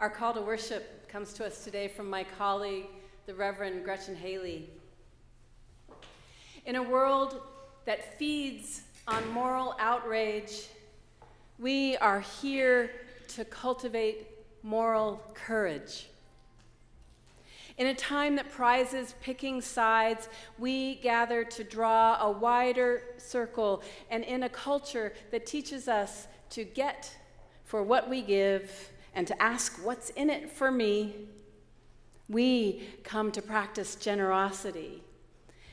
Our call to worship comes to us today from my colleague, the Reverend Gretchen Haley. In a world that feeds on moral outrage, we are here to cultivate moral courage. In a time that prizes picking sides, we gather to draw a wider circle, and in a culture that teaches us to get for what we give and to ask what's in it for me, we come to practice generosity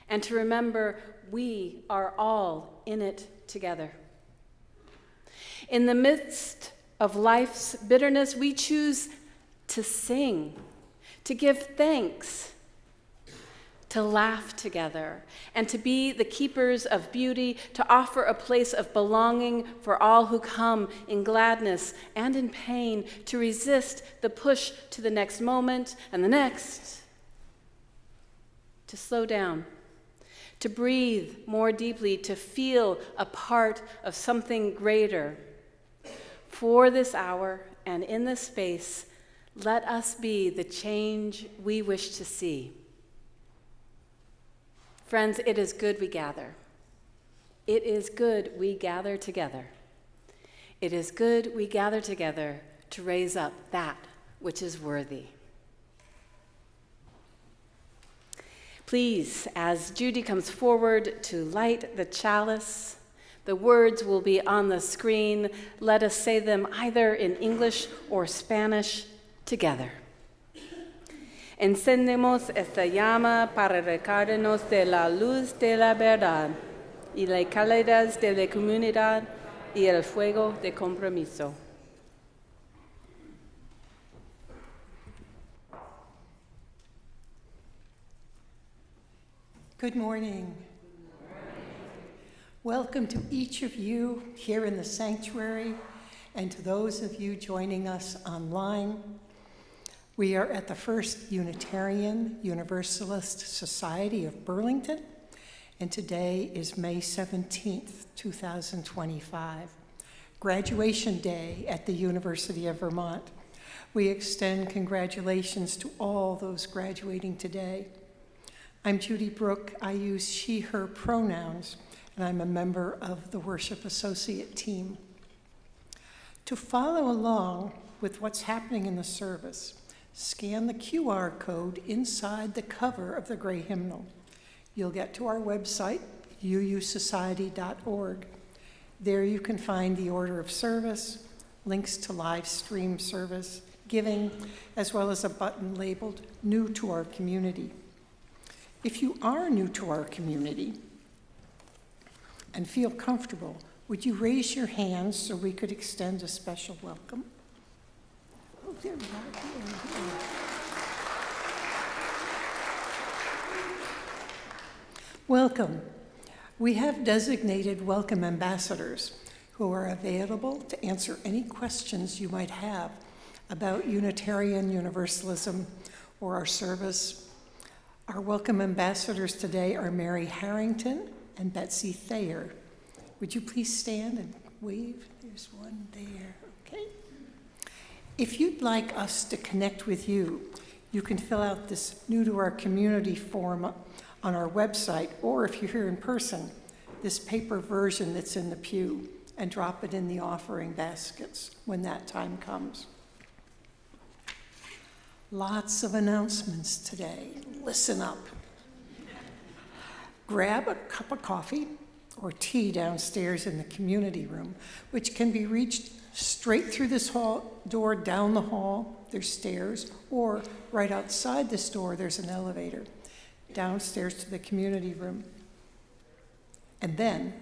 and to remember we are all in it together. In the midst of life's bitterness, we choose to sing, to give thanks, to laugh together, and to be the keepers of beauty, to offer a place of belonging for all who come in gladness and in pain, to resist the push to the next moment and the next, to slow down, to breathe more deeply, to feel a part of something greater. For this hour and in this space, let us be the change we wish to see. Friends, it is good we gather. It is good we gather together. It is good we gather together to raise up that which is worthy. Please, as Judy comes forward to light the chalice, the words will be on the screen. Let us say them either in English or Spanish together. Encendemos esta llama para recargarnos de la luz de la verdad y las cálidas de la comunidad y el fuego de compromiso. Good morning. Welcome to each of you here in the sanctuary and to those of you joining us online. We are at the First Unitarian Universalist Society of Burlington, and today is May 17th, 2025, graduation day at the University of Vermont. We extend congratulations to all those graduating today. I'm Judy Brooke. I use she, her pronouns, and I'm a member of the Worship Associate team. To follow along with what's happening in the service, scan the QR code inside the cover of the gray hymnal. You'll get to our website, uusociety.org. There you can find the order of service, links to live stream service, giving, as well as a button labeled New to Our Community. If you are new to our community and feel comfortable, would you raise your hands so we could extend a special welcome? Oh, there we are. Welcome. We have designated welcome ambassadors who are available to answer any questions you might have about Unitarian Universalism or our service. Our welcome ambassadors today are Mary Harrington and Betsy Thayer. Would you please stand and wave? There's one there, okay. If you'd like us to connect with you, you can fill out this New to Our Community form on our website, or if you're here in person, this paper version that's in the pew, and drop it in the offering baskets when that time comes. Lots of announcements today. Listen up. Grab a cup of coffee or tea downstairs in the community room, which can be reached straight through this hall door, down the hall, there's stairs, or right outside this door, there's an elevator, downstairs to the community room. And then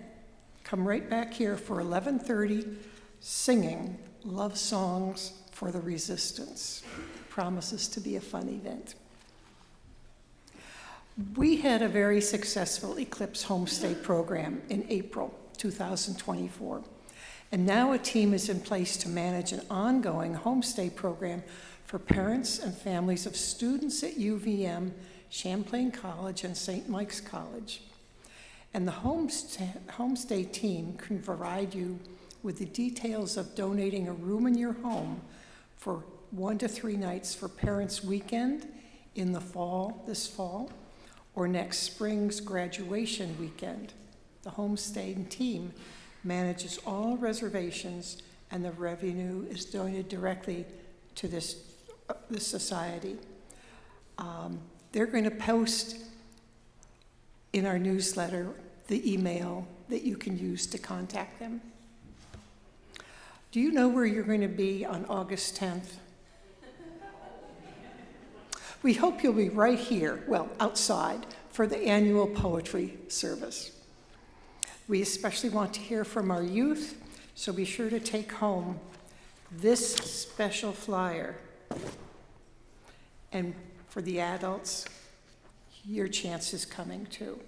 come right back here for 11:30, singing love songs for the resistance. Promises to be a fun event. We had a very successful Eclipse Homestay program in April 2024, and now a team is in place to manage an ongoing homestay program for parents and families of students at UVM, Champlain College, and St. Mike's College. And the homestay team can provide you with the details of donating a room in your home for 1 to 3 nights for Parents' Weekend in the fall, this fall, or next spring's graduation weekend. The homestaying team manages all reservations, and the revenue is donated directly to this society. They're going to post in our newsletter the email that you can use to contact them. Do you know where you're going to be on August 10th? We hope you'll be right here, well, outside, for the annual poetry service. We especially want to hear from our youth, so be sure to take home this special flyer. And for the adults, your chance is coming too.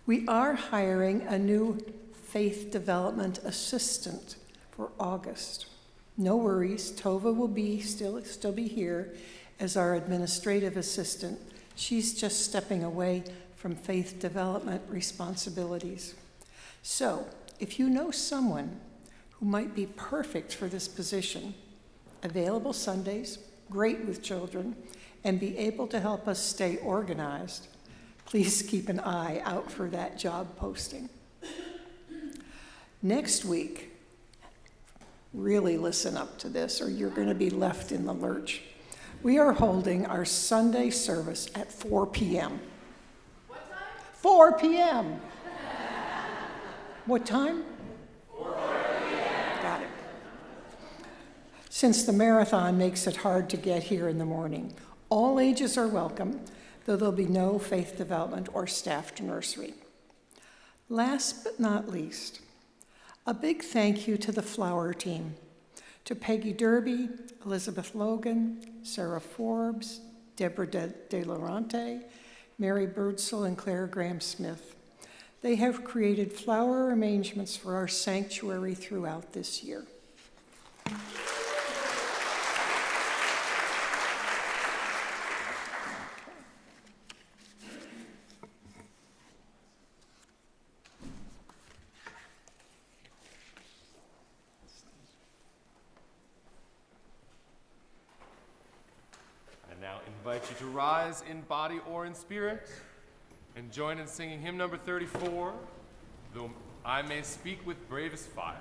We are hiring a new faith development assistant for August. No worries, Tova will be still be here as our administrative assistant. She's just stepping away from faith development responsibilities. So, if you know someone who might be perfect for this position, available Sundays, great with children, and be able to help us stay organized, please keep an eye out for that job posting. Next week, really listen up to this or you're going to be left in the lurch. We are holding our Sunday service at 4 p.m. What time? 4 p.m. What time? 4 p.m. Got it. Since the marathon makes it hard to get here in the morning, all ages are welcome, though there'll be no faith development or staffed nursery. Last but not least, a big thank you to the flower team, to Peggy Derby, Elizabeth Logan, Sarah Forbes, Deborah De Laurente, Mary Birdsell, and Claire Graham-Smith. They have created flower arrangements for our sanctuary throughout this year. Now invite you to rise in body or in spirit and join in singing hymn number 34, Though I May Speak with Bravest Fire.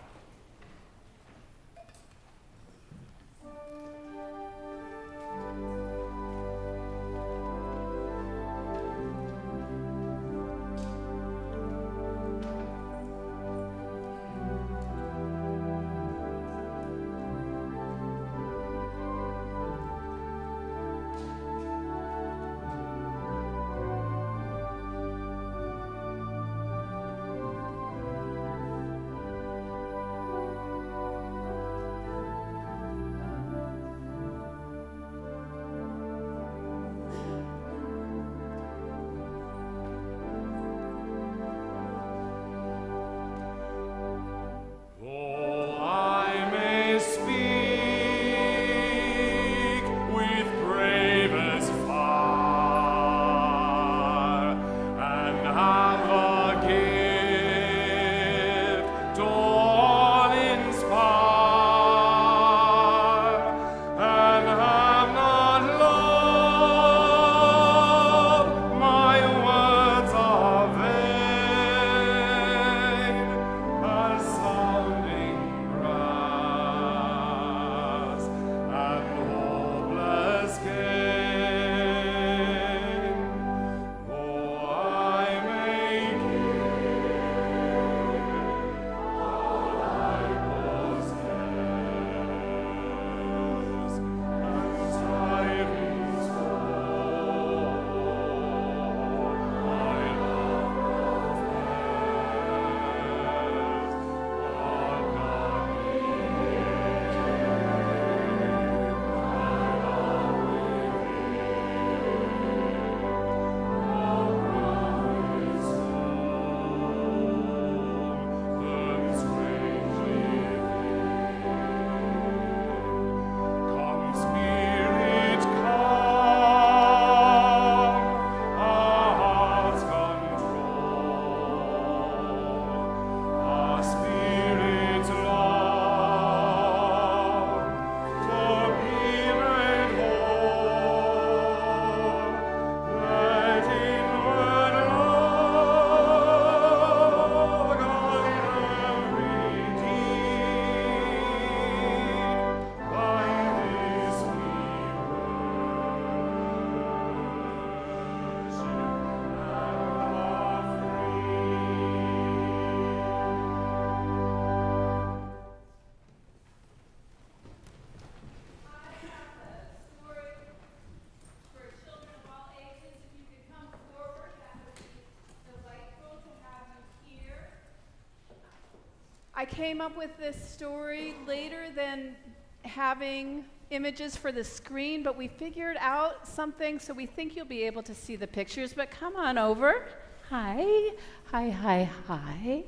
came up with this story later than having images for the screen, but we figured out something, so we think you'll be able to see the pictures. But come on over. Hi. Hi, hi, hi.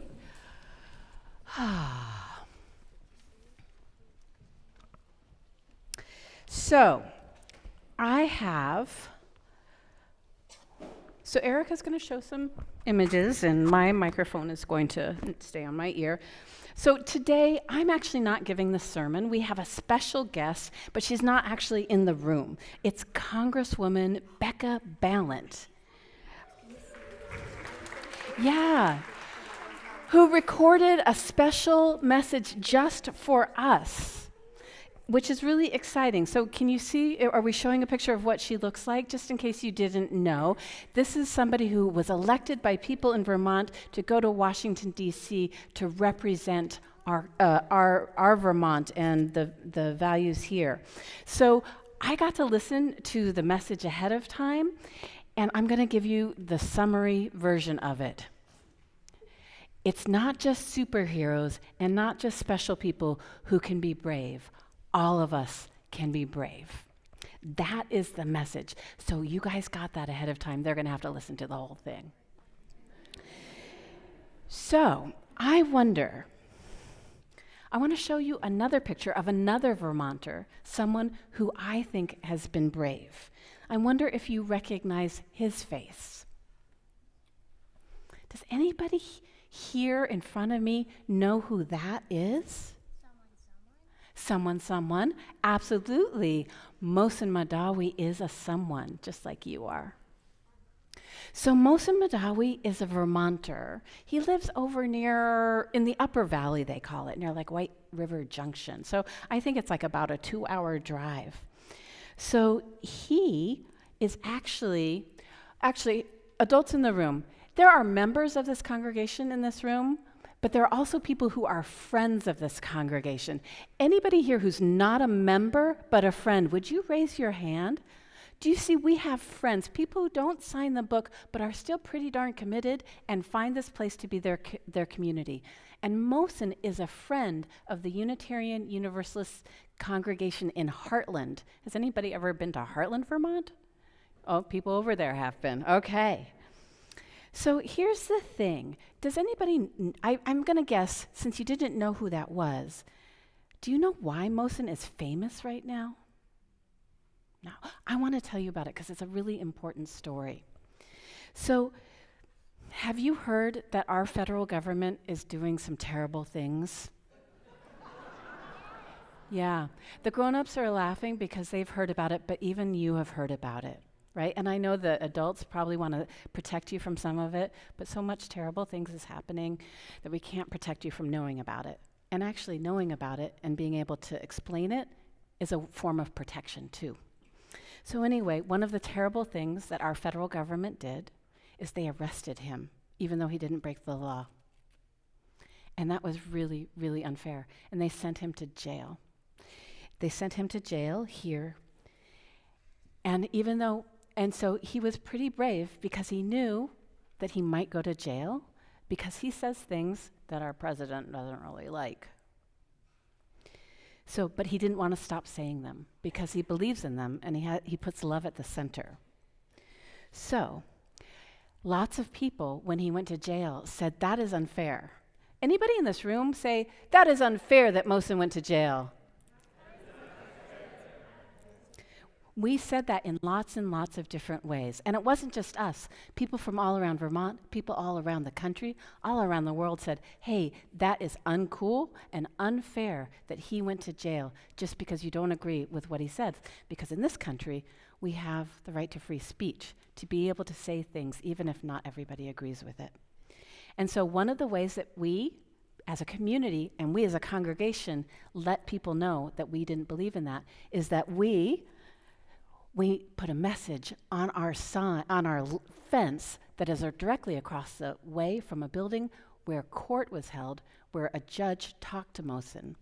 So, So Erica's going to show some images, and my microphone is going to stay on my ear. So today, I'm actually not giving the sermon. We have a special guest, but she's not actually in the room. It's Congresswoman Becca Balint. Yeah, who recorded a special message just for us, which is really exciting. So can you see, are we showing a picture of what she looks like, just in case you didn't know? This is somebody who was elected by people in Vermont to go to Washington, D.C. to represent our Vermont and the values here. So I got to listen to the message ahead of time, and I'm going to give you the summary version of it. It's not just superheroes and not just special people who can be brave. All of us can be brave. That is the message. So you guys got that ahead of time. They're going to have to listen to the whole thing. So I want to show you another picture of another Vermonter, someone who I think has been brave. I wonder if you recognize his face. Does anybody here in front of me know who that is? Someone. Absolutely. Mohsen Madawi is a someone, just like you are. So Mohsen Madawi is a Vermonter. He lives over near, in the Upper Valley, they call it, near like White River Junction. So I think it's like about a 2-hour drive. So he is actually, adults in the room, there are members of this congregation in this room, but there are also people who are friends of this congregation. Anybody here who's not a member but a friend, would you raise your hand? Do you see we have friends, people who don't sign the book but are still pretty darn committed and find this place to be their community. And Mohsen is a friend of the Unitarian Universalist congregation in Heartland. Has anybody ever been to Heartland, Vermont? Oh, people over there have been. Okay. So here's the thing. Does anybody, I'm going to guess, since you didn't know who that was, do you know why Mohsen is famous right now? No. I want to tell you about it because it's a really important story. So have you heard that our federal government is doing some terrible things? Yeah. The grown-ups are laughing because they've heard about it, but even you have heard about it. Right? And I know the adults probably want to protect you from some of it, but so much terrible things is happening that we can't protect you from knowing about it. And actually knowing about it and being able to explain it is a form of protection too. So anyway, one of the terrible things that our federal government did is they arrested him, even though he didn't break the law. And that was really, really unfair. And they sent him to jail. They sent him to jail here. And so he was pretty brave because he knew that he might go to jail because he says things that our president doesn't really like. So, but he didn't want to stop saying them because he believes in them and he puts love at the center. So, lots of people, when he went to jail, said, that is unfair. Anybody in this room say, that is unfair that Mohsen went to jail? We said that in lots and lots of different ways. And it wasn't just us. People from all around Vermont, people all around the country, all around the world said, hey, that is uncool and unfair that he went to jail just because you don't agree with what he said. Because in this country, we have the right to free speech, to be able to say things even if not everybody agrees with it. And so one of the ways that we, as a community, and we as a congregation, let people know that we didn't believe in that is that we put a message on our sign, on our fence that is directly across the way from a building where court was held, where a judge talked to Mohsen.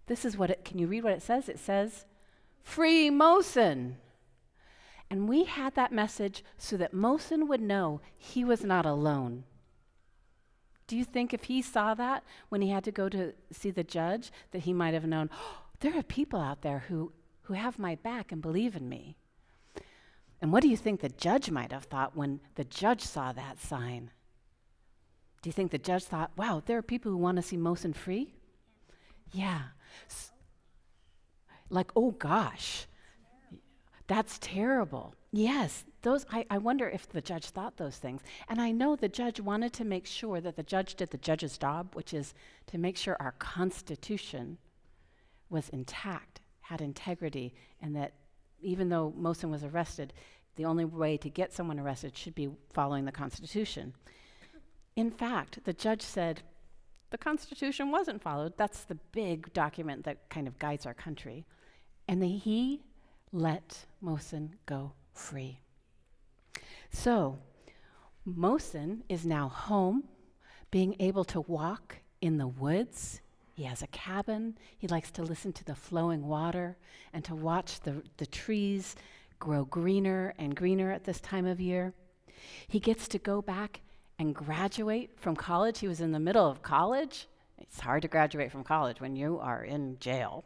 This is what can you read what it says? It says, "Free Mohsen." And we had that message so that Mohsen would know he was not alone. Do you think if he saw that when he had to go to see the judge, that he might have known, oh, there are people out there who have my back and believe in me? And what do you think the judge might have thought when the judge saw that sign? Do you think the judge thought, wow, there are people who want to see Mosen free? Yeah. Like, oh gosh, that's terrible. Yes, I wonder if the judge thought those things. And I know the judge wanted to make sure that the judge did the judge's job, which is to make sure our Constitution was intact, had integrity, and that even though Mosen was arrested, the only way to get someone arrested should be following the Constitution. In fact, the judge said, the Constitution wasn't followed. That's the big document that kind of guides our country. And he let Mosen go free. So, Mosen is now home, being able to walk in the woods. He has a cabin. He likes to listen to the flowing water and to watch the trees grow greener and greener at this time of year. He gets to go back and graduate from college. He was in the middle of college. It's hard to graduate from college when you are in jail.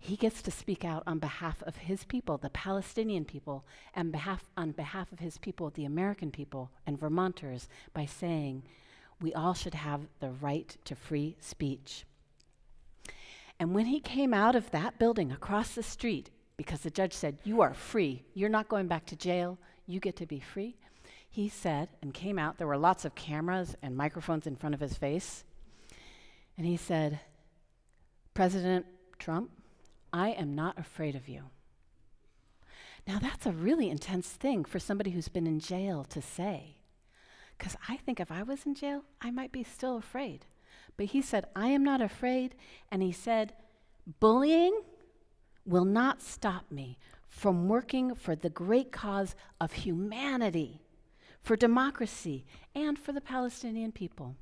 He gets to speak out on behalf of his people, the Palestinian people, and on behalf of his people, the American people and Vermonters, by saying, we all should have the right to free speech. And when he came out of that building across the street, because the judge said, you are free, you're not going back to jail, you get to be free, he said, and came out, there were lots of cameras and microphones in front of his face, and he said, President Trump, I am not afraid of you. Now that's a really intense thing for somebody who's been in jail to say. Because I think if I was in jail, I might be still afraid. But he said, I am not afraid. And he said, bullying will not stop me from working for the great cause of humanity, for democracy, and for the Palestinian people.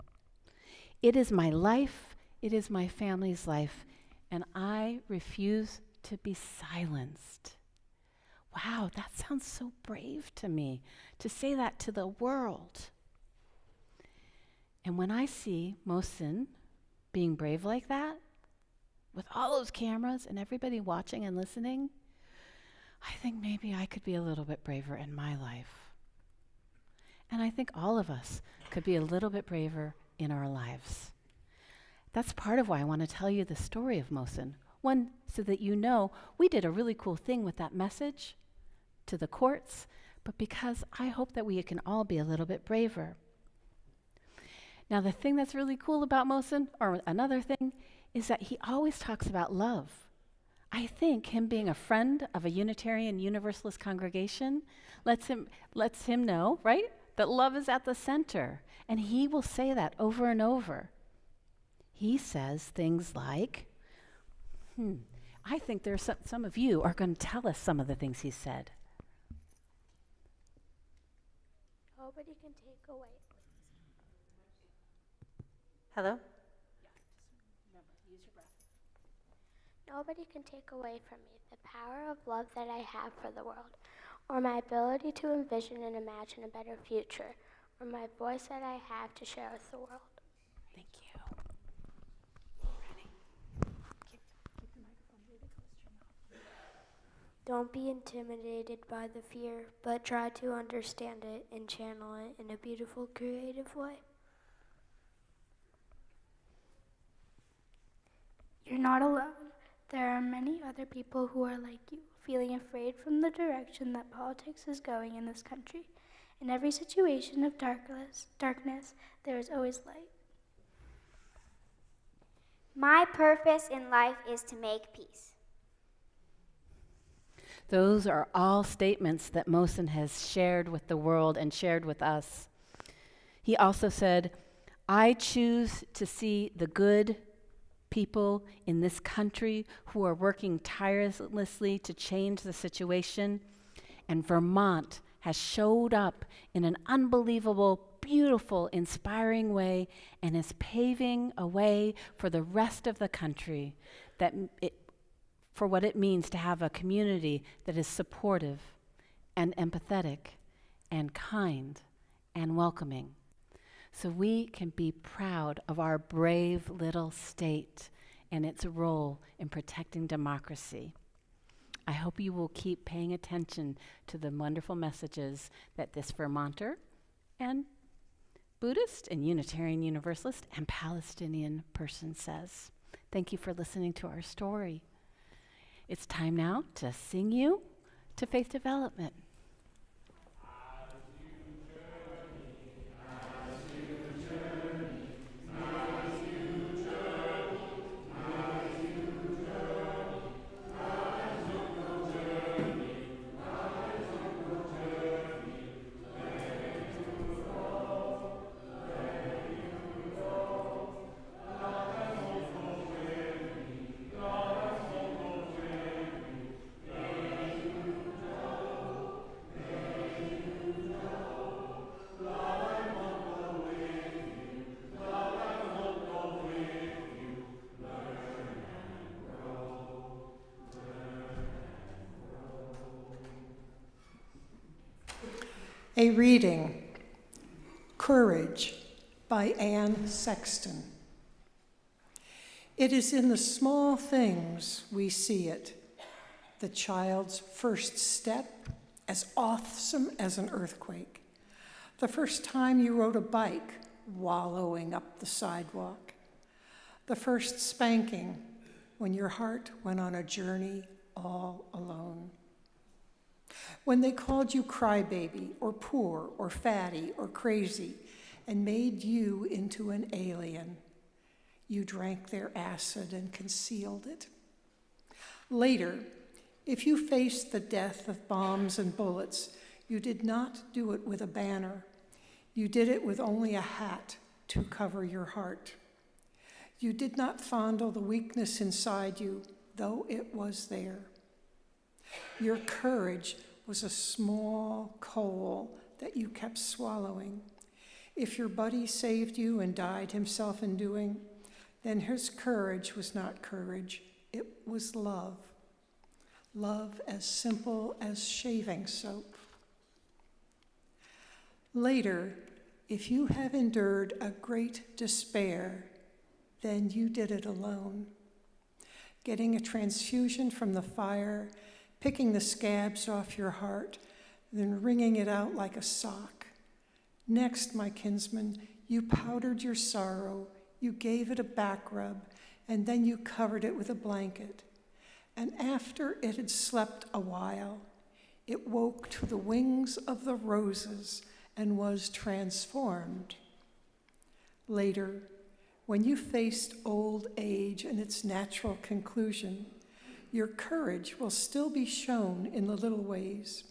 It is my life, it is my family's life, and I refuse to be silenced. Wow, that sounds so brave to me, to say that to the world. And when I see Mosen being brave like that, with all those cameras and everybody watching and listening, I think maybe I could be a little bit braver in my life. And I think all of us could be a little bit braver in our lives. That's part of why I want to tell you the story of Mosen. One, so that you know we did a really cool thing with that message to the courts, but because I hope that we can all be a little bit braver. Now, the thing that's really cool about Mosen, or another thing, is that he always talks about love. I think him being a friend of a Unitarian Universalist congregation lets him know, right, that love is at the center. And he will say that over and over. He says things like, I think there's some of you are going to tell us some of the things he said. Nobody can take away. Hello? Nobody can take away from me the power of love that I have for the world, or my ability to envision and imagine a better future, or my voice that I have to share with the world. Thank you. Ready? Keep the microphone really close to your mouth. Don't be intimidated by the fear, but try to understand it and channel it in a beautiful, creative way. You're not alone. There are many other people who are like you, feeling afraid from the direction that politics is going in this country. In every situation of darkness, there is always light. My purpose in life is to make peace. Those are all statements that Mosen has shared with the world and shared with us. He also said, I choose to see the good people in this country who are working tirelessly to change the situation. And Vermont has showed up in an unbelievable, beautiful, inspiring way and is paving a way for the rest of the country for what it means to have a community that is supportive and empathetic and kind and welcoming. so we can be proud of our brave little state and its role in protecting democracy. I hope you will keep paying attention to the wonderful messages that this Vermonter and Buddhist and Unitarian Universalist and Palestinian person says. Thank you for listening to our story. It's time now to sing you to faith development. A reading, Courage, by Anne Sexton. It is in the small things we see it, the child's first step, as awesome as an earthquake, the first time you rode a bike wallowing up the sidewalk, the first spanking when your heart went on a journey all alone. When they called you crybaby or poor or fatty or crazy and made you into an alien, you drank their acid and concealed it. Later, if you faced the death of bombs and bullets, you did not do it with a banner. You did it with only a hat to cover your heart. You did not fondle the weakness inside you, though it was there. Your courage was a small coal that you kept swallowing. If your buddy saved you and died himself in doing, then his courage was not courage, it was love. Love as simple as shaving soap. Later, if you have endured a great despair, then you did it alone. Getting a transfusion from the fire, picking the scabs off your heart, then wringing it out like a sock. Next, my kinsman, you powdered your sorrow, you gave it a back rub, and then you covered it with a blanket. And after it had slept a while, it woke to the wings of the roses and was transformed. Later, when you faced old age and its natural conclusion, your courage will still be shown in the little ways.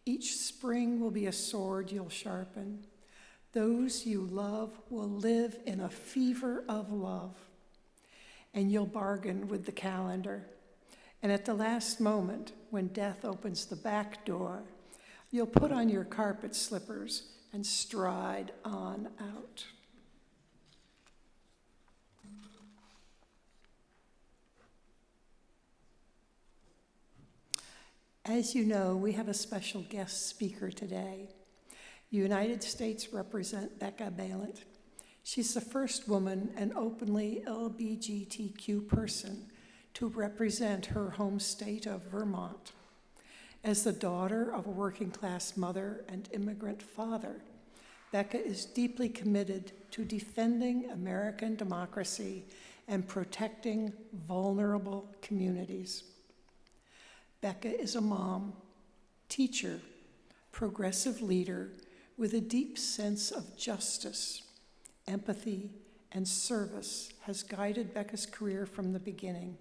Each spring will be a sword you'll sharpen. Those you love will live in a fever of love. And you'll bargain with the calendar. And at the last moment, when death opens the back door, you'll put on your carpet slippers and stride on out. As you know, we have a special guest speaker today. United States Representative Becca Balint. She's the first woman and openly LGBTQ person to represent her home state of Vermont. As the daughter of a working-class mother and immigrant father, Becca is deeply committed to defending American democracy and protecting vulnerable communities. Becca is a mom, teacher, progressive leader with a deep sense of justice, empathy, and service has guided Becca's career from the beginning.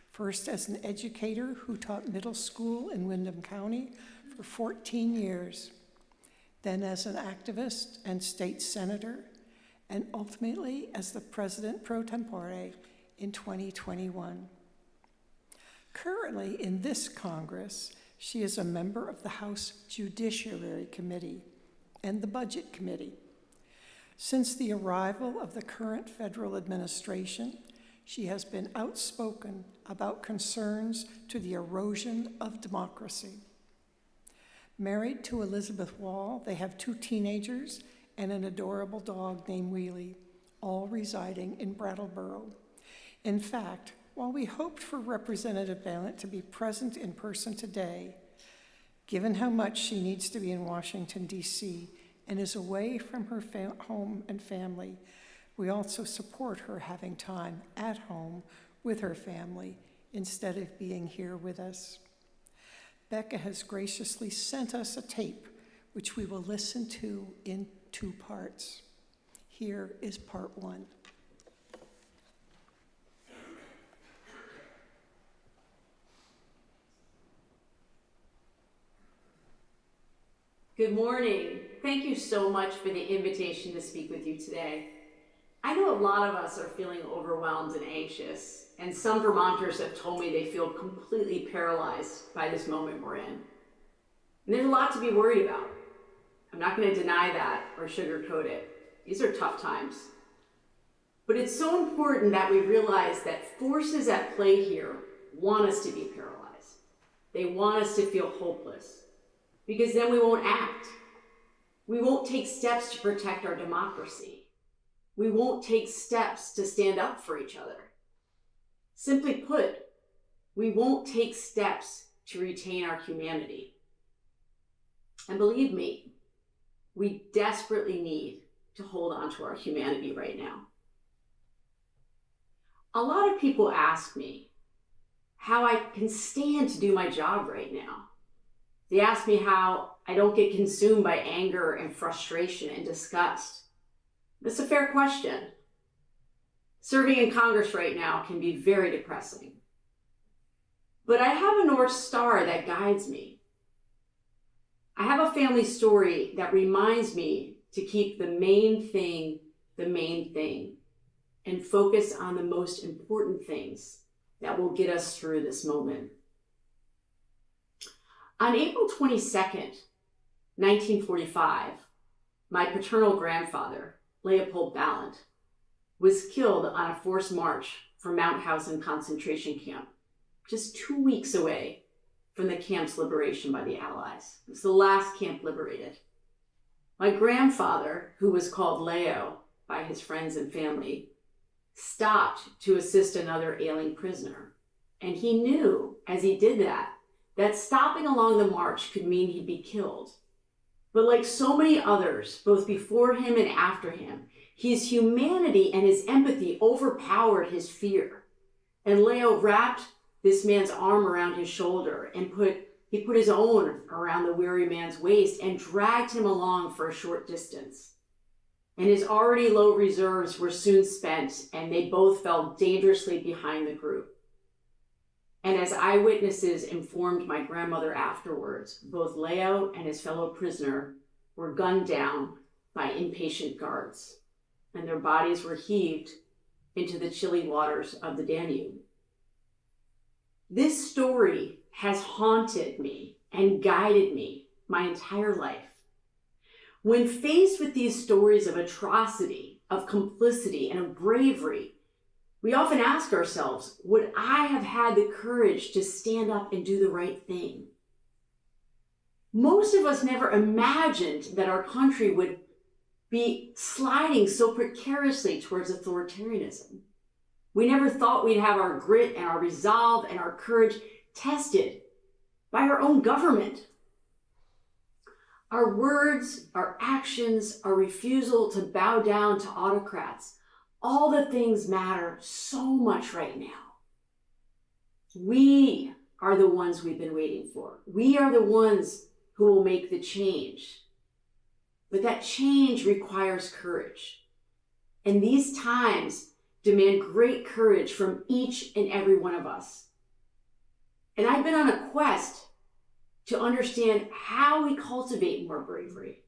First as an educator who taught middle school in Windham County for 14 years, then as an activist and state senator, and ultimately as the president pro tempore in 2021. Currently in this Congress, she is a member of the House Judiciary Committee and the Budget Committee. Since the arrival of the current federal administration, she has been outspoken about concerns to the erosion of democracy. Married to Elizabeth Wall, they have 2 teenagers and an adorable dog named Wheelie, all residing in Brattleboro. In fact, while we hoped for Representative Ballant to be present in person today, given how much she needs to be in Washington, D.C., and is away from her home and family, we also support her having time at home with her family instead of being here with us. Becca has graciously sent us a tape, which we will listen to in 2 parts. Here is part 1. Good morning. Thank you so much for the invitation to speak with you today. I know a lot of us are feeling overwhelmed and anxious, and some Vermonters have told me they feel completely paralyzed by this moment we're in. And there's a lot to be worried about. I'm not going to deny that or sugarcoat it. These are tough times. But it's so important that we realize that forces at play here want us to be paralyzed. They want us to feel hopeless, because then we won't act. We won't take steps to protect our democracy. We won't take steps to stand up for each other. Simply put, we won't take steps to retain our humanity. And believe me, we desperately need to hold on to our humanity right now. A lot of people ask me how I can stand to do my job right now. They ask me how I don't get consumed by anger and frustration and disgust. That's a fair question. Serving in Congress right now can be very depressing. But I have a North Star that guides me. I have a family story that reminds me to keep the main thing, and focus on the most important things that will get us through this moment. On April 22nd, 1945, my paternal grandfather, Leopold Ballant, was killed on a forced march from Mauthausen concentration camp, just 2 weeks away from the camp's liberation by the Allies. It was the last camp liberated. My grandfather, who was called Leo by his friends and family, stopped to assist another ailing prisoner. And he knew, as he did that stopping along the march could mean he'd be killed. But like so many others, both before him and after him, his humanity and his empathy overpowered his fear. And Leo wrapped this man's arm around his shoulder and he put his own around the weary man's waist and dragged him along for a short distance. And his already low reserves were soon spent, and they both fell dangerously behind the group. And as eyewitnesses informed my grandmother afterwards, both Leo and his fellow prisoner were gunned down by impatient guards, and their bodies were heaved into the chilly waters of the Danube. This story has haunted me and guided me my entire life. When faced with these stories of atrocity, of complicity, and of bravery, we often ask ourselves, would I have had the courage to stand up and do the right thing? Most of us never imagined that our country would be sliding so precariously towards authoritarianism. We never thought we'd have our grit and our resolve and our courage tested by our own government. Our words, our actions, our refusal to bow down to autocrats, all the things matter so much right now. We are the ones we've been waiting for. We are the ones who will make the change. But that change requires courage. And these times demand great courage from each and every one of us. And I've been on a quest to understand how we cultivate more bravery.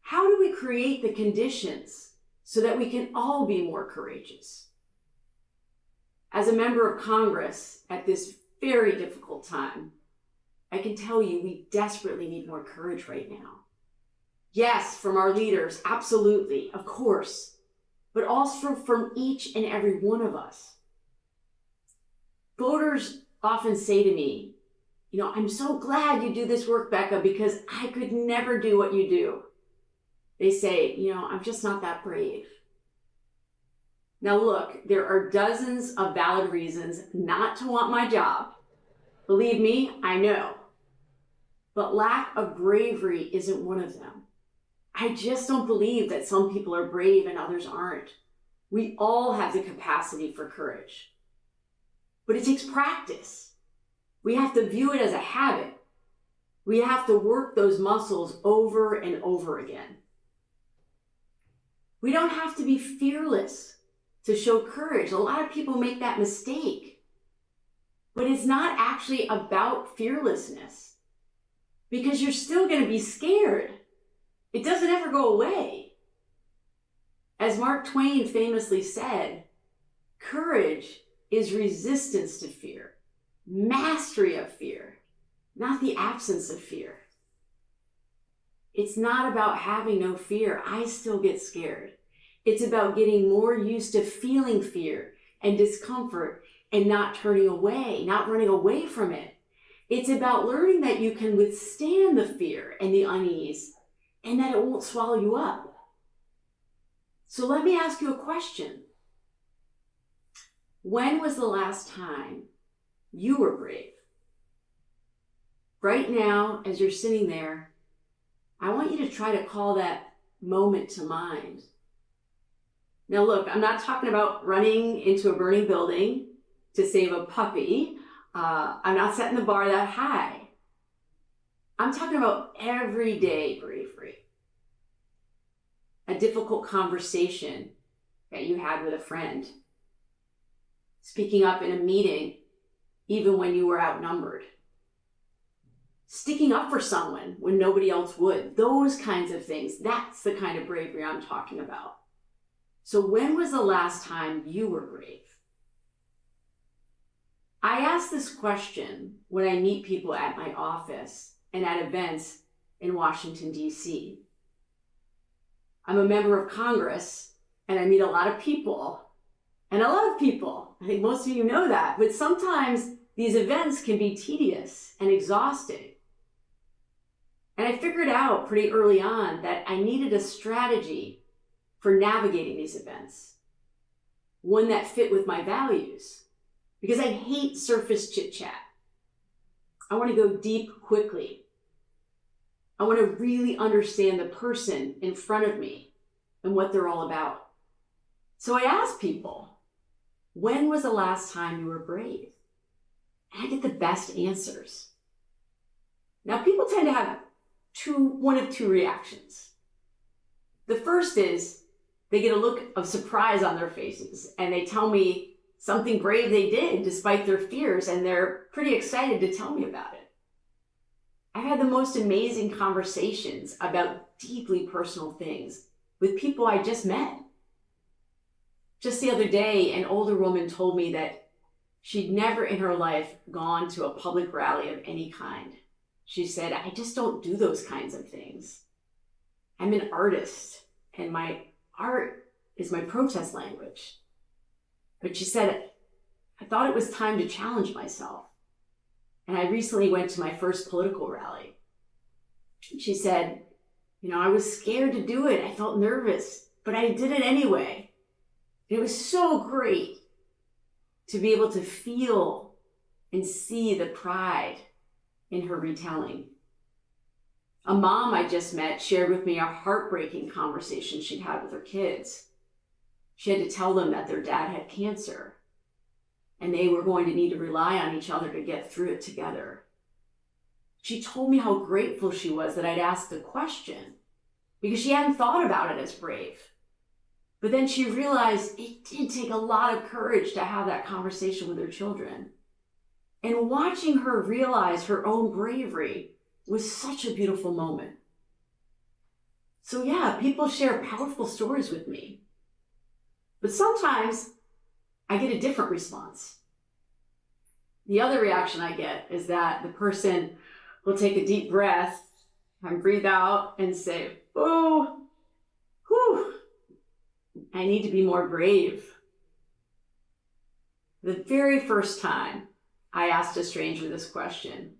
How do we create the conditions so that we can all be more courageous? As a member of Congress at this very difficult time, I can tell you we desperately need more courage right now. Yes, from our leaders, absolutely, of course, but also from each and every one of us. Voters often say to me, I'm so glad you do this work, Becca, because I could never do what you do. They say, I'm just not that brave. Now look, there are dozens of valid reasons not to want my job. Believe me, I know. But lack of bravery isn't one of them. I just don't believe that some people are brave and others aren't. We all have the capacity for courage. But it takes practice. We have to view it as a habit. We have to work those muscles over and over again. We don't have to be fearless to show courage. A lot of people make that mistake. But it's not actually about fearlessness, because you're still going to be scared. It doesn't ever go away. As Mark Twain famously said, courage is resistance to fear, mastery of fear, not the absence of fear. It's not about having no fear. I still get scared. It's about getting more used to feeling fear and discomfort and not turning away, not running away from it. It's about learning that you can withstand the fear and the unease and that it won't swallow you up. So let me ask you a question. When was the last time you were brave? Right now, as you're sitting there, I want you to try to call that moment to mind. Now look, I'm not talking about running into a burning building to save a puppy. I'm not setting the bar that high. I'm talking about everyday bravery. A difficult conversation that you had with a friend. Speaking up in a meeting, even when you were outnumbered. Sticking up for someone when nobody else would. Those kinds of things. That's the kind of bravery I'm talking about. So when was the last time you were brave? I ask this question when I meet people at my office and at events in Washington, D.C. I'm a member of Congress and I meet a lot of people. And I love people. I think most of you know that. But sometimes these events can be tedious and exhausting. And I figured out pretty early on that I needed a strategy for navigating these events. One that fit with my values. Because I hate surface chit-chat. I want to go deep quickly. I want to really understand the person in front of me and what they're all about. So I ask people, when was the last time you were brave? And I get the best answers. Now, people tend to have one of two reactions. The first is they get a look of surprise on their faces and they tell me something brave they did despite their fears, and they're pretty excited to tell me about it. I've had the most amazing conversations about deeply personal things with people I just met. Just the other day, an older woman told me that she'd never in her life gone to a public rally of any kind. She said, I just don't do those kinds of things. I'm an artist, and my art is my protest language. But she said, I thought it was time to challenge myself. And I recently went to my first political rally. She said, I was scared to do it. I felt nervous, but I did it anyway. It was so great to be able to feel and see the pride in her retelling. A mom I just met shared with me a heartbreaking conversation she'd had with her kids. She had to tell them that their dad had cancer and they were going to need to rely on each other to get through it together. She told me how grateful she was that I'd asked the question because she hadn't thought about it as brave. But then she realized it did take a lot of courage to have that conversation with her children. And watching her realize her own bravery was such a beautiful moment. So yeah, people share powerful stories with me. But sometimes I get a different response. The other reaction I get is that the person will take a deep breath and breathe out and say, oh, whew, I need to be more brave. The very first time I asked a stranger this question,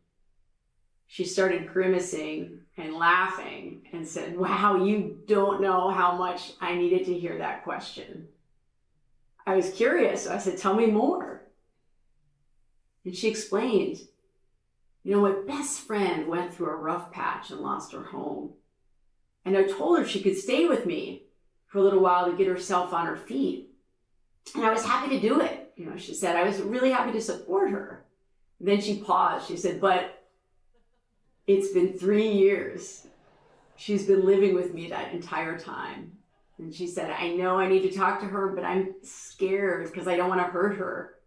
she started grimacing and laughing and said, "Wow, you don't know how much I needed to hear that question." I was curious. So I said, "Tell me more." And she explained, my best friend went through a rough patch and lost her home. And I told her she could stay with me for a little while to get herself on her feet. And I was happy to do it. She said, I was really happy to support her. And then she paused. She said, "But it's been 3 years. She's been living with me that entire time." And she said, "I know I need to talk to her, but I'm scared because I don't want to hurt her."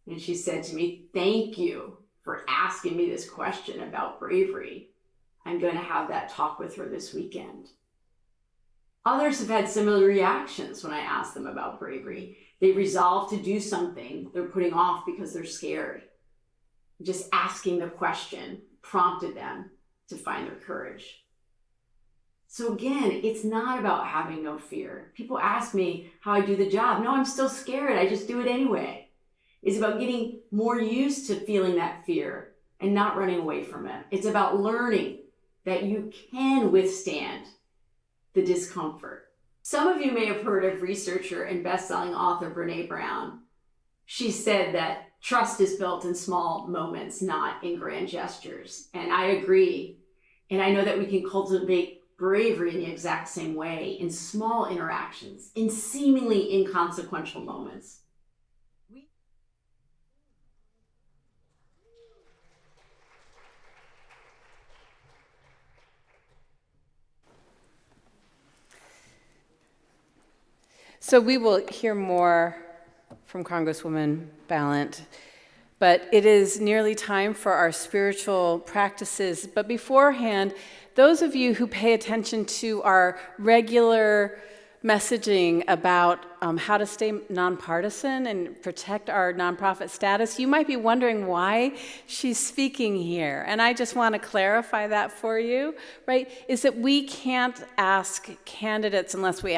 And she said to me, "Thank you for asking me this question about bravery. I'm going to have that talk with her this weekend." Others have had similar reactions when I ask them about bravery. They resolve to do something they're putting off because they're scared. Just asking the question prompted them to find their courage. So again, it's not about having no fear. People ask me how I do the job. No, I'm still scared. I just do it anyway. It's about getting more used to feeling that fear and not running away from it. It's about learning that you can withstand the discomfort. Some of you may have heard of researcher and best-selling author Brené Brown. She said that trust is built in small moments, not in grand gestures. And I agree. And I know that we can cultivate bravery in the exact same way in small interactions, in seemingly inconsequential moments. So we will hear more from Congresswoman Balint, but it is nearly time for our spiritual practices. But beforehand, those of you who pay attention to our regular messaging about how to stay nonpartisan and protect our nonprofit status, you might be wondering why she's speaking here. And I just want to clarify that for you, right? Is that we can't ask candidates unless we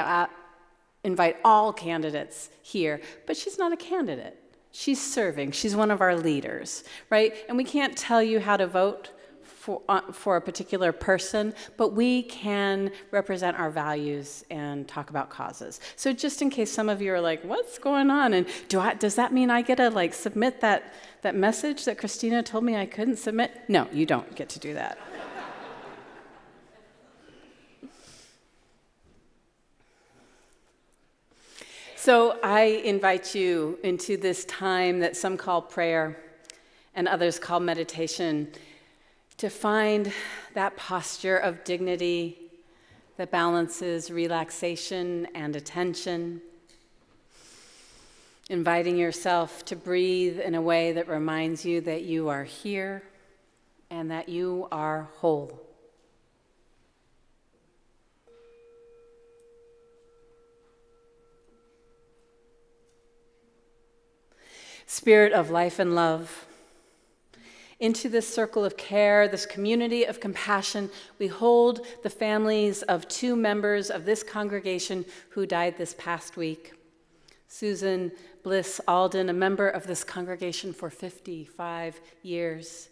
invite all candidates here, but she's not a candidate. She's serving. She's one of our leaders, right? And we can't tell you how to vote for a particular person, but we can represent our values and talk about causes. So just in case some of you are like, what's going on? And does that mean I get to submit that message that Christina told me I couldn't submit? No, you don't get to do that. So I invite you into this time that some call prayer and others call meditation to find that posture of dignity that balances relaxation and attention, inviting yourself to breathe in a way that reminds you that you are here and that you are whole. Spirit of life and love, into this circle of care, this community of compassion, we hold the families of 2 members of this congregation who died this past week. Susan Bliss Alden, a member of this congregation for 55 years,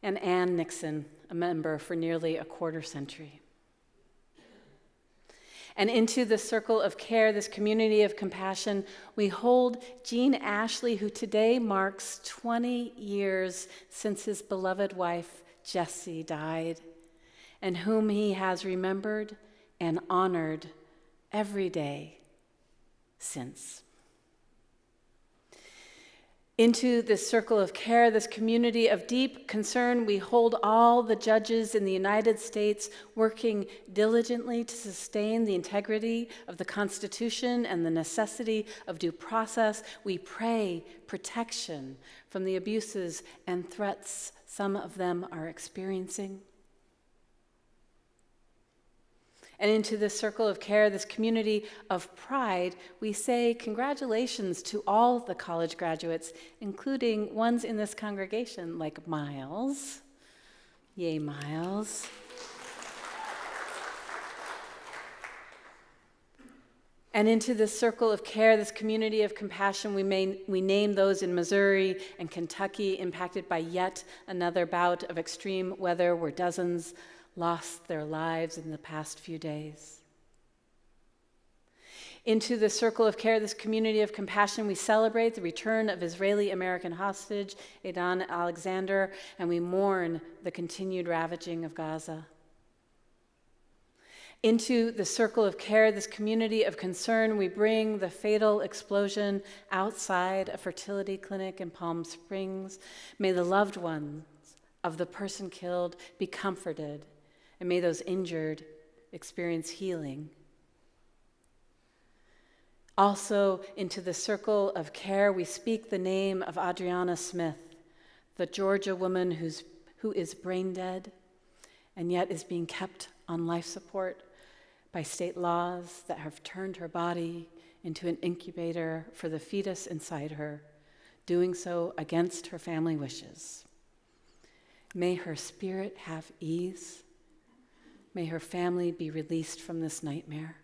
and Ann Nixon, a member for nearly a quarter century. And into the circle of care, this community of compassion, we hold Gene Ashley, who today marks 20 years since his beloved wife, Jessie, died, and whom he has remembered and honored every day since. Into this circle of care, this community of deep concern, we hold all the judges in the United States working diligently to sustain the integrity of the Constitution and the necessity of due process. We pray protection from the abuses and threats some of them are experiencing. And into this circle of care, this community of pride, we say congratulations to all the college graduates, including ones in this congregation like Miles. Yay, Miles. And into this circle of care, this community of compassion, we name those in Missouri and Kentucky impacted by yet another bout of extreme weather where dozens lost their lives in the past few days. Into the circle of care, this community of compassion, we celebrate the return of Israeli-American hostage Eidan Alexander, and we mourn the continued ravaging of Gaza. Into the circle of care, this community of concern, we bring the fatal explosion outside a fertility clinic in Palm Springs. May the loved ones of the person killed be comforted, and may those injured experience healing. Also, into the circle of care, we speak the name of Adriana Smith, the Georgia woman who is brain dead and yet is being kept on life support by state laws that have turned her body into an incubator for the fetus inside her, doing so against her family wishes. May her spirit have ease. May her family be released from this nightmare.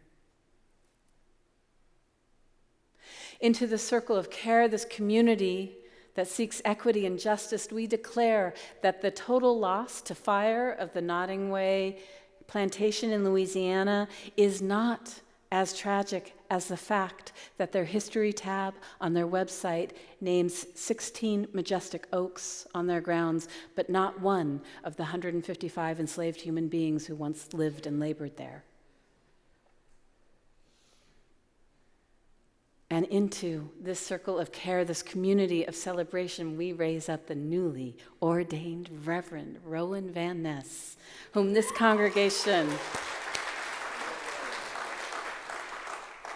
Into the circle of care, this community that seeks equity and justice, we declare that the total loss to fire of the Nottingway plantation in Louisiana is not as tragic as the fact that their history tab on their website names 16 majestic oaks on their grounds, but not one of the 155 enslaved human beings who once lived and labored there. And into this circle of care, this community of celebration, we raise up the newly ordained Reverend Rowan Van Ness, whom this congregation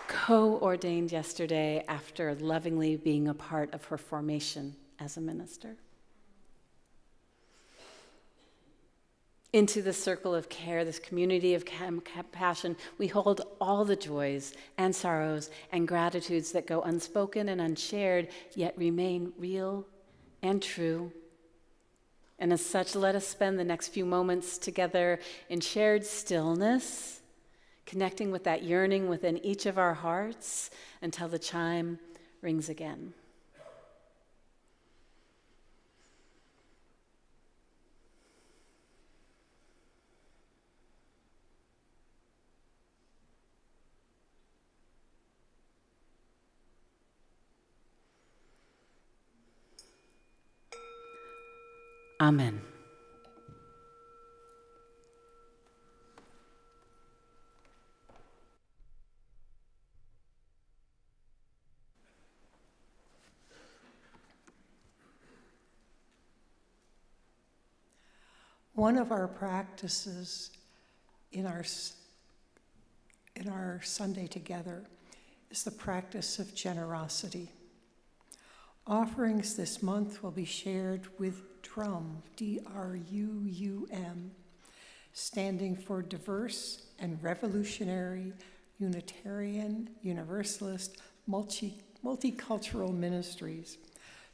co-ordained yesterday after lovingly being a part of her formation as a minister. Into the circle of care, this community of compassion, we hold all the joys and sorrows and gratitudes that go unspoken and unshared, yet remain real and true. And as such, let us spend the next few moments together in shared stillness, connecting with that yearning within each of our hearts until the chime rings again. Amen. One of our practices in our Sunday together is the practice of generosity. Offerings this month will be shared with DRUM, D-R-U-U-M, standing for Diverse and Revolutionary Unitarian, Universalist, Multicultural Ministries.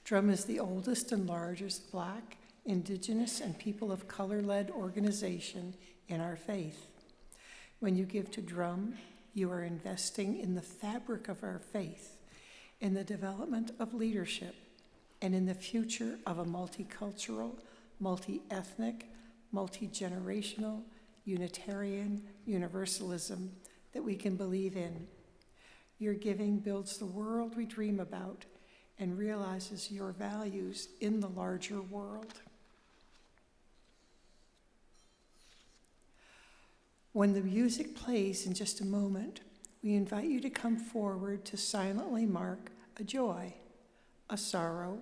DRUM is the oldest and largest Black, Indigenous, and people of color-led organization in our faith. When you give to DRUM, you are investing in the fabric of our faith, in the development of leadership, and in the future of a multicultural, multi-ethnic, multi-generational, Unitarian Universalism that we can believe in. Your giving builds the world we dream about and realizes your values in the larger world. When the music plays in just a moment, we invite you to come forward to silently mark a joy, a sorrow,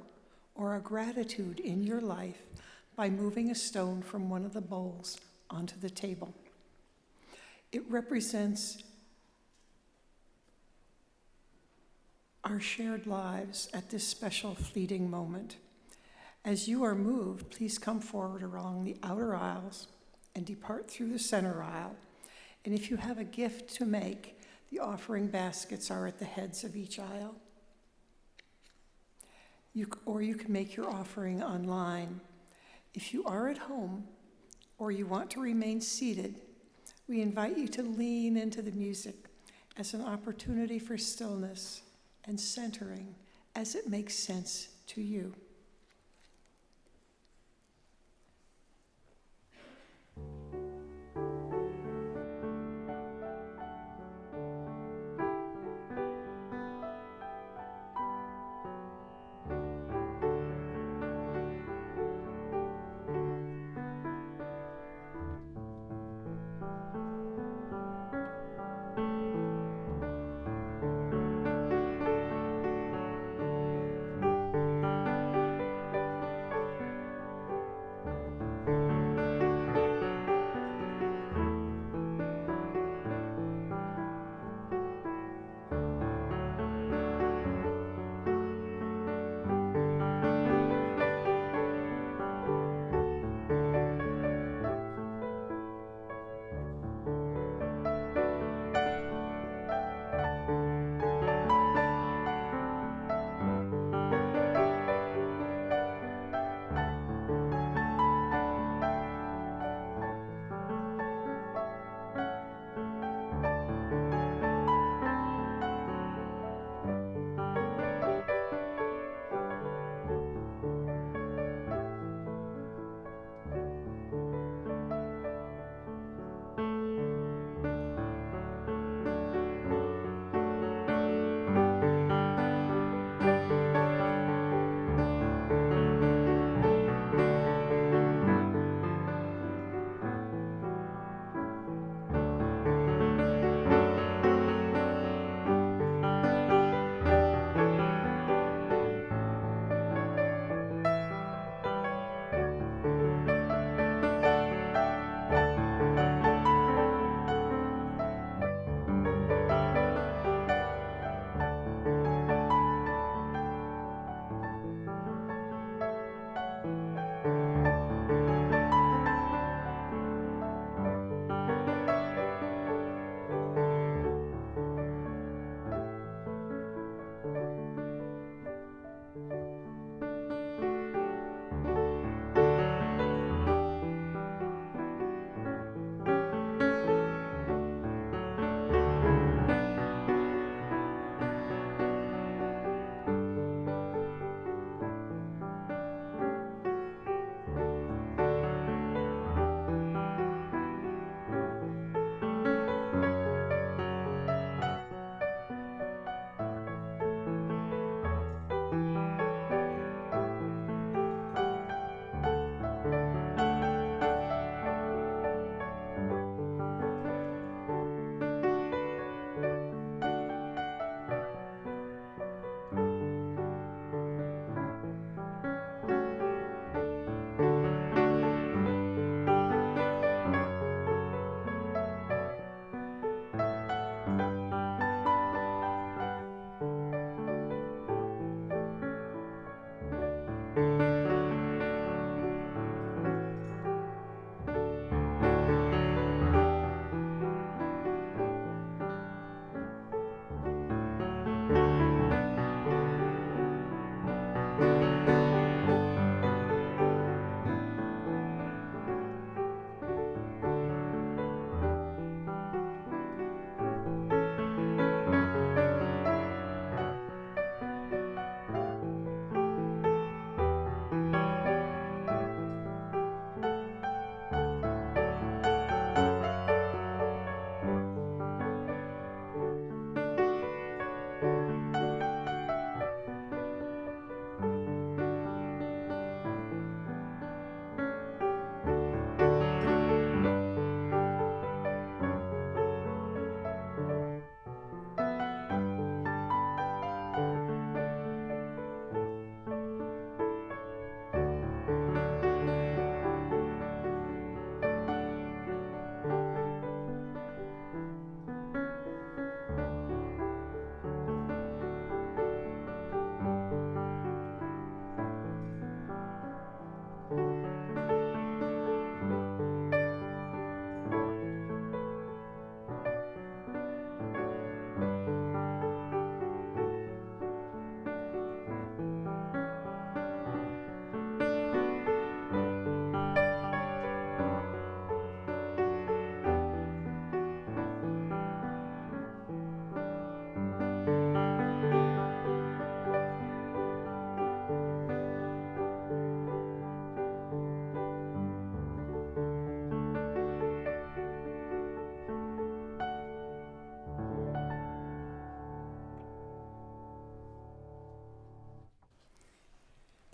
or a gratitude in your life by moving a stone from one of the bowls onto the table. It represents our shared lives at this special fleeting moment. As you are moved, please come forward along the outer aisles and depart through the center aisle. And if you have a gift to make, the offering baskets are at the heads of each aisle. You can make your offering online. If you are at home or you want to remain seated, we invite you to lean into the music as an opportunity for stillness and centering as it makes sense to you.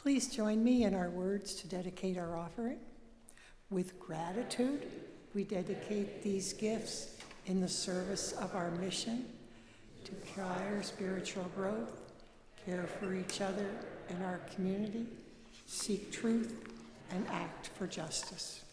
Please join me in our words to dedicate our offering. With gratitude, we dedicate these gifts in the service of our mission to acquire spiritual growth, care for each other and our community, seek truth, and act for justice.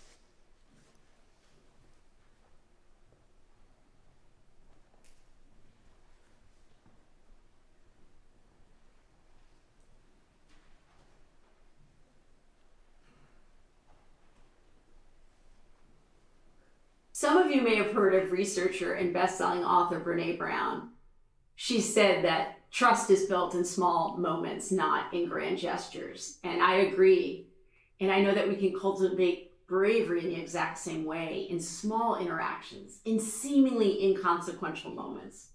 Some of you may have heard of researcher and best-selling author Brené Brown. She said that trust is built in small moments, not in grand gestures. And I agree. And I know that we can cultivate bravery in the exact same way, in small interactions, in seemingly inconsequential moments.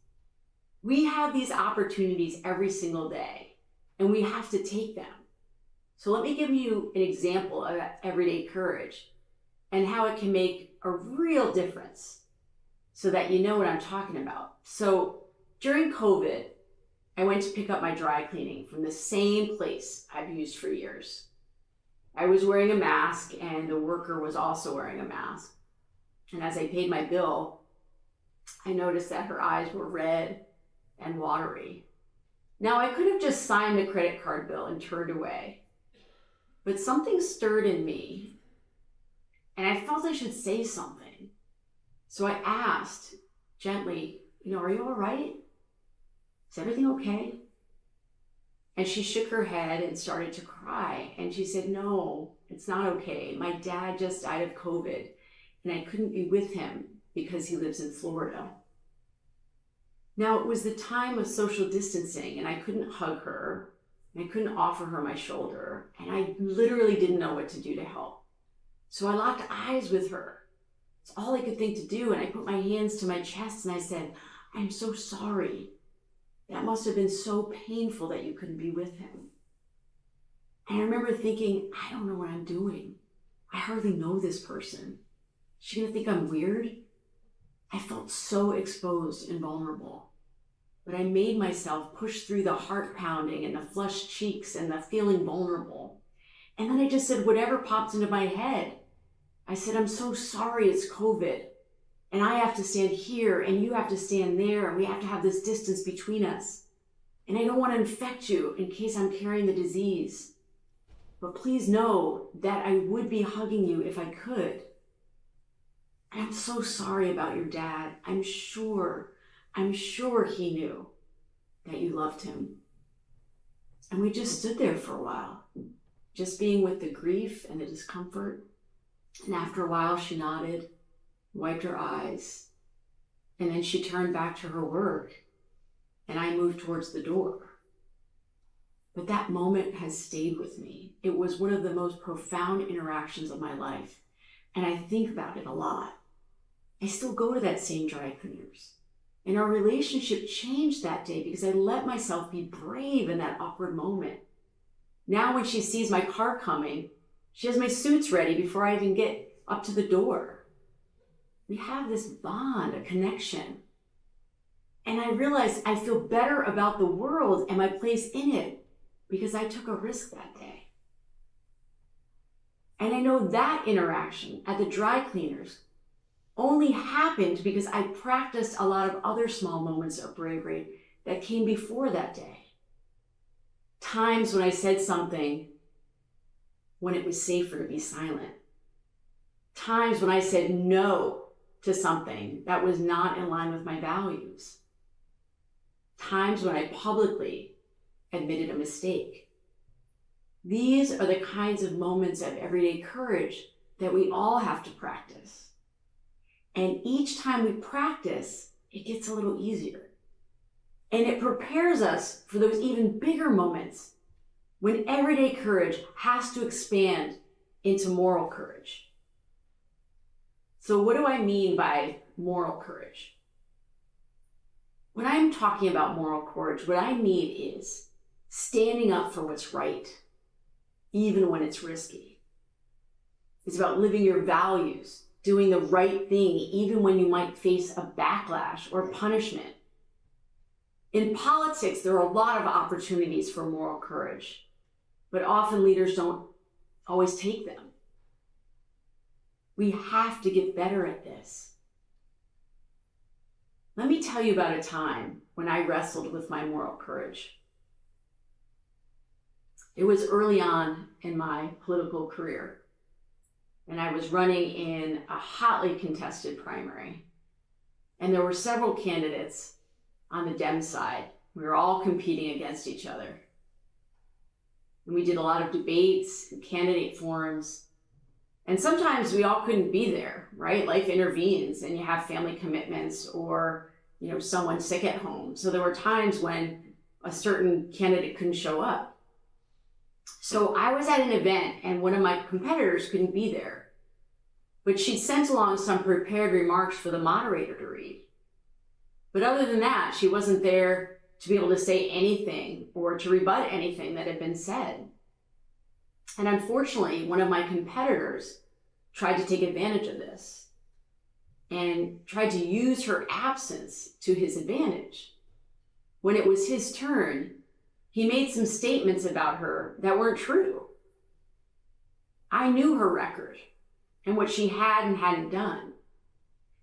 We have these opportunities every single day, and we have to take them. So let me give you an example of everyday courage and how it can make a real difference so that you know what I'm talking about. So during COVID, I went to pick up my dry cleaning from the same place I've used for years. I was wearing a mask and the worker was also wearing a mask. And as I paid my bill, I noticed that her eyes were red and watery. Now I could have just signed the credit card bill and turned away, but something stirred in me and I felt I should say something. So I asked gently, are you all right? Is everything okay? And she shook her head and started to cry. And she said, no, it's not okay. My dad just died of COVID and I couldn't be with him because he lives in Florida. Now it was the time of social distancing and I couldn't hug her and I couldn't offer her my shoulder and I literally didn't know what to do to help. So I locked eyes with her. It's all I could think to do. And I put my hands to my chest and I said, I'm so sorry. That must have been so painful that you couldn't be with him. And I remember thinking, I don't know what I'm doing. I hardly know this person. Is she gonna think I'm weird? I felt so exposed and vulnerable. But I made myself push through the heart pounding and the flushed cheeks and the feeling vulnerable. And then I just said whatever popped into my head. I said, I'm so sorry it's COVID. And I have to stand here and you have to stand there and we have to have this distance between us. And I don't want to infect you in case I'm carrying the disease. But please know that I would be hugging you if I could. And I'm so sorry about your dad. I'm sure he knew that you loved him. And we just stood there for a while, just being with the grief and the discomfort. And after a while, she nodded, wiped her eyes, and then she turned back to her work, and I moved towards the door. But that moment has stayed with me. It was one of the most profound interactions of my life, and I think about it a lot. I still go to that same dry cleaners, and our relationship changed that day because I let myself be brave in that awkward moment. Now when she sees my car coming, she has my suits ready before I even get up to the door. We have this bond, a connection. And I realized I feel better about the world and my place in it because I took a risk that day. And I know that interaction at the dry cleaners only happened because I practiced a lot of other small moments of bravery that came before that day. Times when I said something when it was safer to be silent. Times when I said no to something that was not in line with my values. Times when I publicly admitted a mistake. These are the kinds of moments of everyday courage that we all have to practice. And each time we practice, it gets a little easier. And it prepares us for those even bigger moments when everyday courage has to expand into moral courage. So what do I mean by moral courage? When I'm talking about moral courage, what I mean is standing up for what's right, even when it's risky. It's about living your values, doing the right thing, even when you might face a backlash or punishment. In politics, there are a lot of opportunities for moral courage. but often leaders don't always take them. We have to get better at this. Let me tell you about a time when I wrestled with my moral courage. It was early on in my political career, and I was running in a hotly contested primary. And there were several candidates on the Dem side. We were all competing against each other. And we did a lot of debates and candidate forums. And sometimes we all couldn't be there, right? Life intervenes and you have family commitments or, someone sick at home. So there were times when a certain candidate couldn't show up. So I was at an event and one of my competitors couldn't be there, but she'd sent along some prepared remarks for the moderator to read. But other than that, she wasn't there to be able to say anything or to rebut anything that had been said. And unfortunately, one of my competitors tried to take advantage of this and tried to use her absence to his advantage. When it was his turn, he made some statements about her that weren't true. I knew her record and what she had and hadn't done.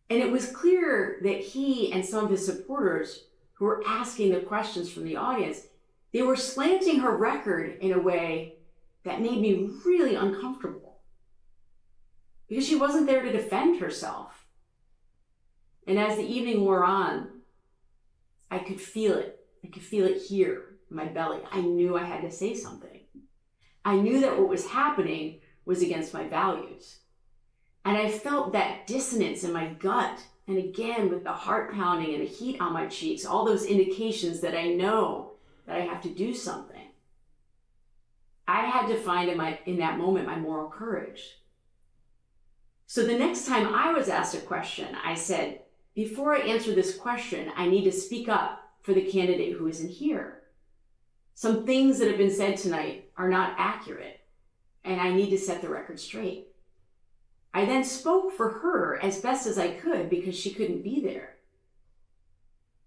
And it was clear that he and some of his supporters who were asking the questions from the audience, they were slanting her record in a way that made me really uncomfortable because she wasn't there to defend herself. And as the evening wore on, I could feel it. I could feel it here in my belly. I knew I had to say something. I knew that what was happening was against my values. And I felt that dissonance in my gut. And again, with the heart pounding and the heat on my cheeks, all those indications that I know that I have to do something. I had to find in that moment my moral courage. So the next time I was asked a question, I said, before I answer this question, I need to speak up for the candidate who isn't here. Some things that have been said tonight are not accurate, and I need to set the record straight. I then spoke for her as best as I could because she couldn't be there.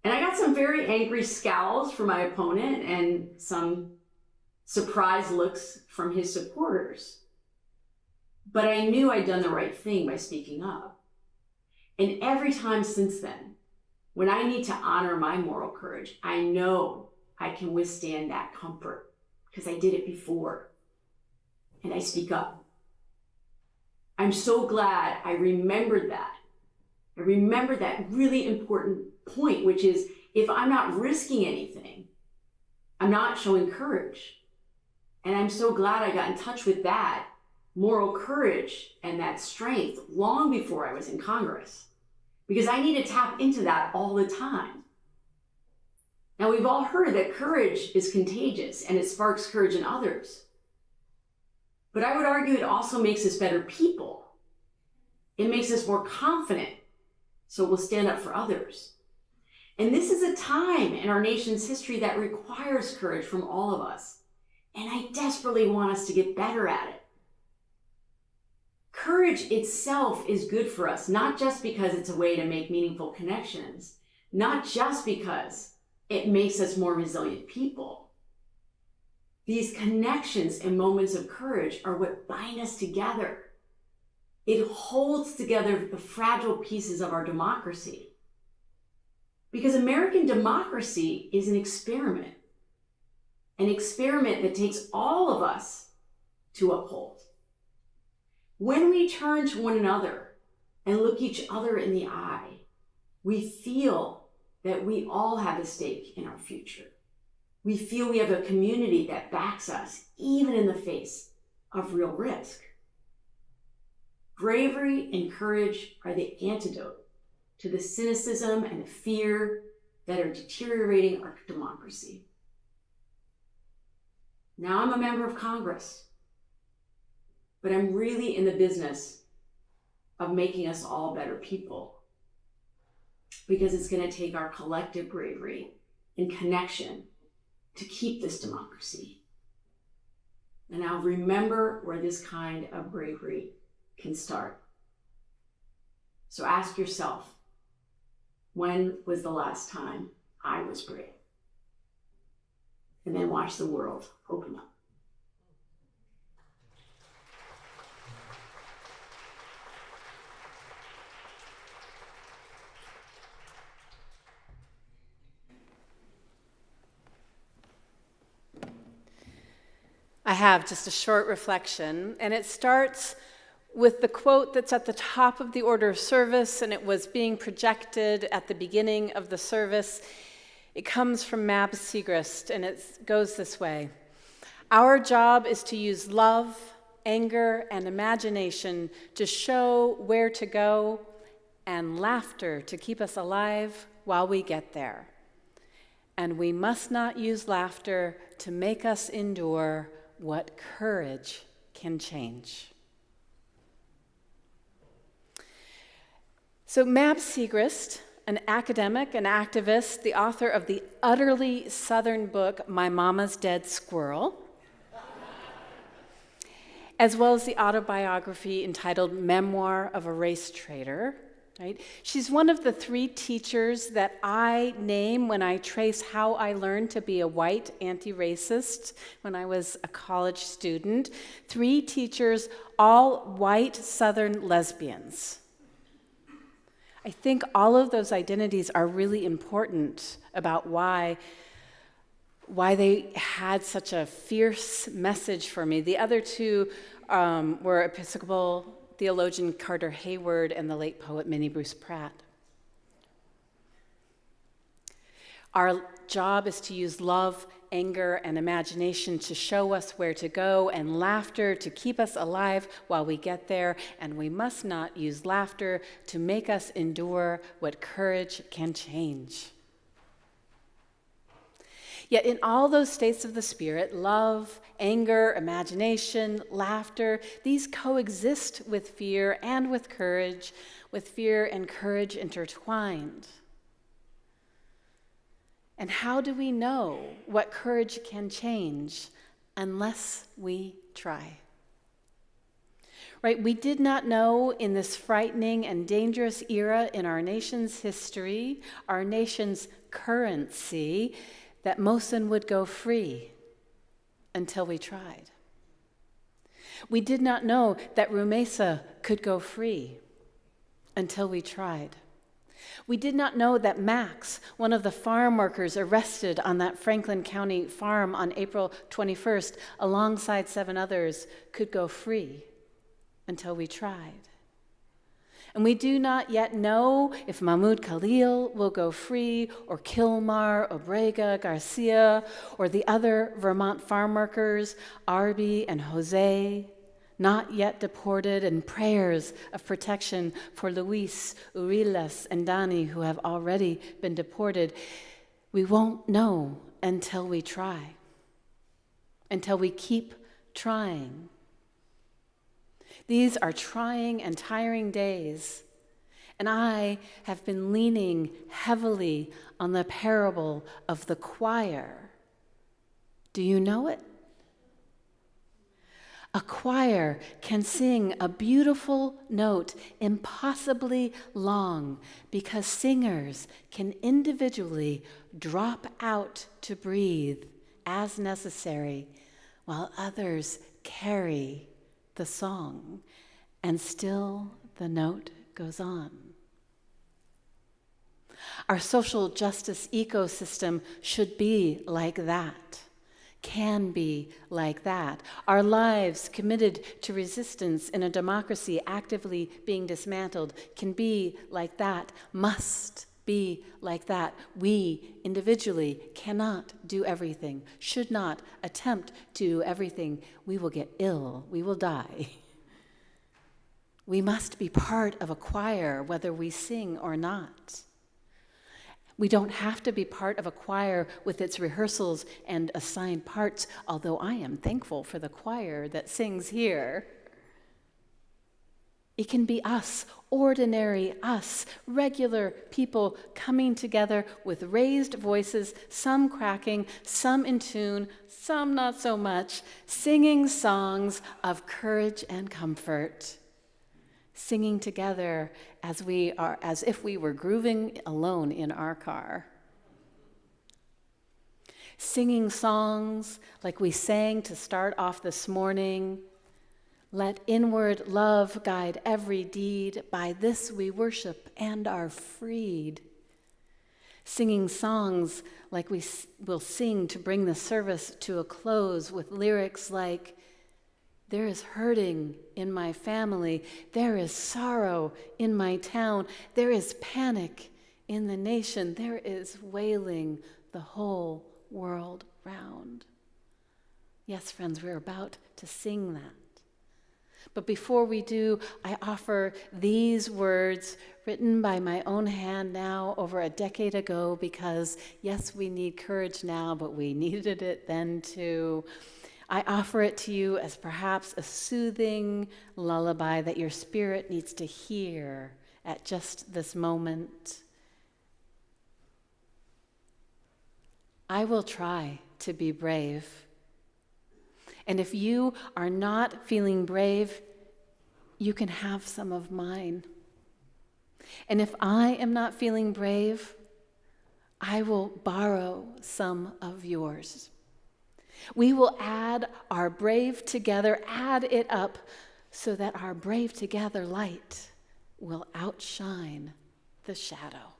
And I got some very angry scowls from my opponent and some surprised looks from his supporters. But I knew I'd done the right thing by speaking up. And every time since then, when I need to honor my moral courage, I know I can withstand that comfort because I did it before. And I speak up. I'm so glad I remembered that. I remembered that really important point, which is if I'm not risking anything, I'm not showing courage. And I'm so glad I got in touch with that moral courage and that strength long before I was in Congress, because I need to tap into that all the time. Now, we've all heard that courage is contagious and it sparks courage in others. But I would argue it also makes us better people. It makes us more confident, so we'll stand up for others. And this is a time in our nation's history that requires courage from all of us. And I desperately want us to get better at it. Courage itself is good for us, not just because it's a way to make meaningful connections, not just because it makes us more resilient people. These connections and moments of courage are what bind us together. It holds together the fragile pieces of our democracy. Because American democracy is an experiment that takes all of us to uphold. When we turn to one another and look each other in the eye, we feel that we all have a stake in our future. We feel we have a community that backs us, even in the face of real risk. Bravery and courage are the antidote to the cynicism and the fear that are deteriorating our democracy. Now I'm a member of Congress, but I'm really in the business of making us all better people, because it's going to take our collective bravery and connection to keep this democracy. And I'll remember where this kind of bravery can start. So ask yourself, when was the last time I was brave? And then watch the world open up. I have just a short reflection, and it starts with the quote that's at the top of the order of service, and it was being projected at the beginning of the service. It comes from Mabs Segrist, and it goes this way. Our job is to use love, anger, and imagination to show where to go, and laughter to keep us alive while we get there. And we must not use laughter to make us endure what courage can change. So Mabs Segrist, an academic, an activist, the author of the utterly Southern book, My Mama's Dead Squirrel, as well as the autobiography entitled Memoir of a Race Traitor, right? She's one of the 3 teachers that I name when I trace how I learned to be a white anti-racist when I was a college student. 3 teachers, all white Southern lesbians. I think all of those identities are really important about why they had such a fierce message for me. The other 2 were Episcopal theologian Carter Hayward and the late poet Minnie Bruce Pratt. Our job is to use love, anger, and imagination to show us where to go, and laughter to keep us alive while we get there, and we must not use laughter to make us endure what courage can change. Yet in all those states of the Spirit, love, anger, imagination, laughter, these coexist with fear and with courage, with fear and courage intertwined. And how do we know what courage can change unless we try? Right? We did not know in this frightening and dangerous era in our nation's history, our nation's currency, that Mosen would go free until we tried. We did not know that Rumesa could go free until we tried. We did not know that Max, one of the farm workers arrested on that Franklin County farm on April 21st, alongside 7 others, could go free until we tried. And we do not yet know if Mahmoud Khalil will go free, or Kilmar, Obrega, Garcia, or the other Vermont farm workers, Arby and Jose, not yet deported, and prayers of protection for Luis, Urilas, and Dani, who have already been deported. We won't know until we try, until we keep trying. These are trying and tiring days, and I have been leaning heavily on the parable of the choir. Do you know it? A choir can sing a beautiful note impossibly long because singers can individually drop out to breathe as necessary while others carry the song, and still the note goes on. Our social justice ecosystem should be like that, can be like that. Our lives committed to resistance in a democracy actively being dismantled can be like that, must be like that. We individually cannot do everything, should not attempt to do everything. We will get ill, we will die. We must be part of a choir, whether we sing or not. We don't have to be part of a choir with its rehearsals and assigned parts, although I am thankful for the choir that sings here. It can be us, ordinary us, regular people coming together with raised voices, some cracking, some in tune, some not so much, singing songs of courage and comfort, singing together as if we were grooving alone in our car. Singing songs like we sang to start off this morning. Let inward love guide every deed. By this we worship and are freed. singing songs like we will sing to bring the service to a close, with lyrics like, "There is hurting in my family, there is sorrow in my town, there is panic in the nation, there is wailing the whole world round." Yes, friends, we're about to sing that. But before we do, I offer these words written by my own hand now over a decade ago, because yes, we need courage now, but we needed it then too. I offer it to you as perhaps a soothing lullaby that your spirit needs to hear at just this moment. I will try to be brave. And if you are not feeling brave, you can have some of mine. And if I am not feeling brave, I will borrow some of yours. We will add our brave together, add it up, so that our brave together light will outshine the shadow.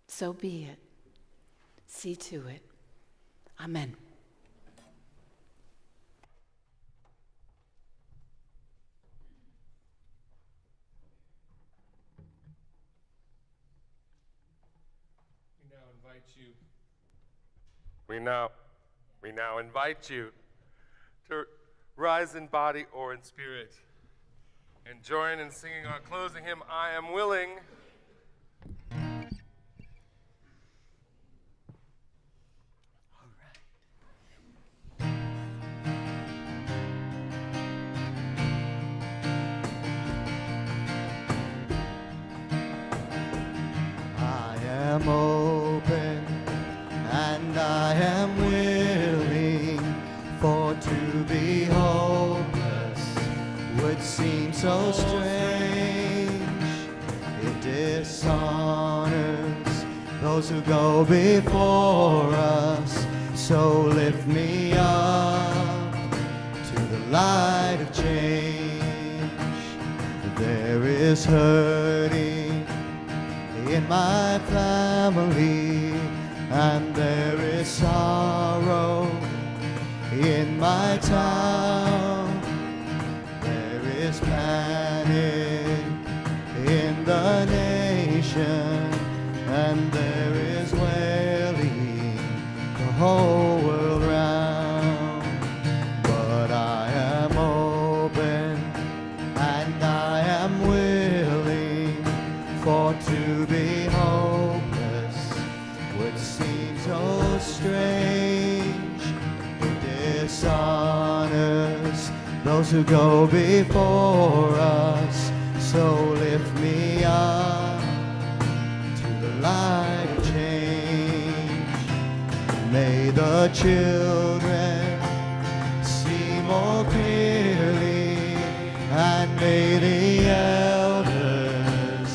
So be it. See to it. Amen. We now invite you to rise in body or in spirit and join in singing our closing hymn, "I Am Willing." I am open and I am willing, for to be hopeless would seem so strange. It dishonors those who go before us, so lift me up to the light of change. There is hurting in my family, and there is sorrow in my town. There is panic in the nation, and there is wailing the whole world round. But I am open and I am willing, for to be hopeless would seem so strange. It dishonors those who go before us, so lift me up to the light of change. May the children see more clearly, and may the elders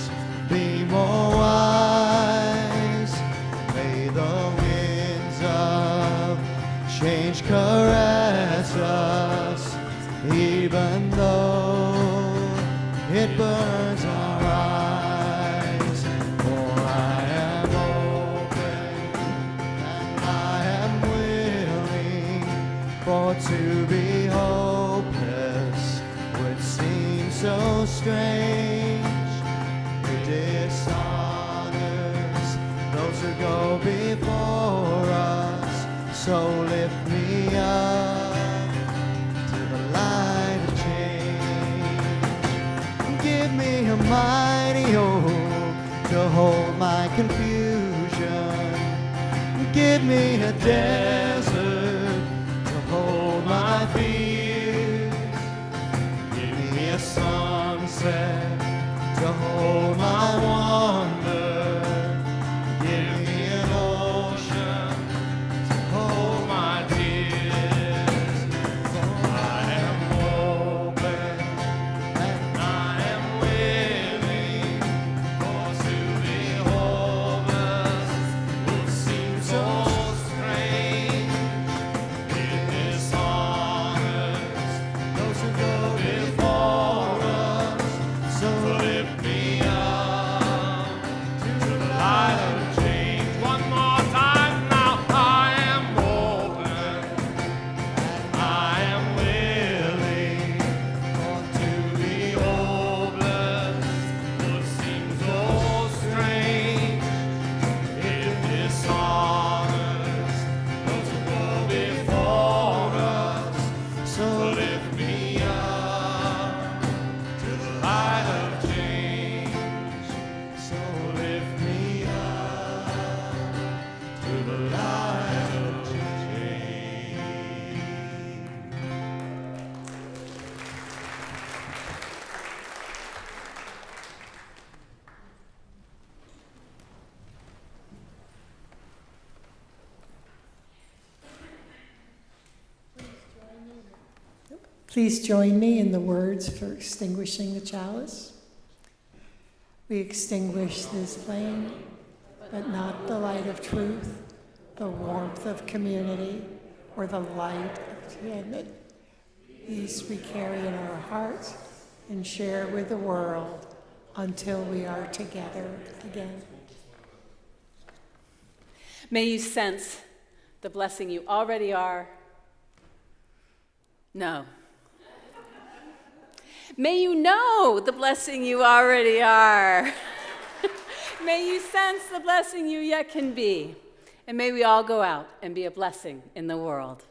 be more wise. May the winds of change caress us, even though it burns our eyes. For I am open and I am willing, for to be hopeless would seem so strange. It dishonors those who go before us, so lift me up to the light of change. Give me a mighty hope to hold my confusion. Give me a desert to hold my fears. Give me a sunset to hold my wonder. Give me an ocean to hold my tears. For I am open and I am willing, for to be hopeless would seem so strange. Please join me in the words for extinguishing the chalice. We extinguish this flame, but not the light of truth, the warmth of community, or the light of contentment. These we carry in our hearts and share with the world until we are together again. May you sense the blessing you already are. No. May you know the blessing you already are. May you sense the blessing you yet can be. And may we all go out and be a blessing in the world.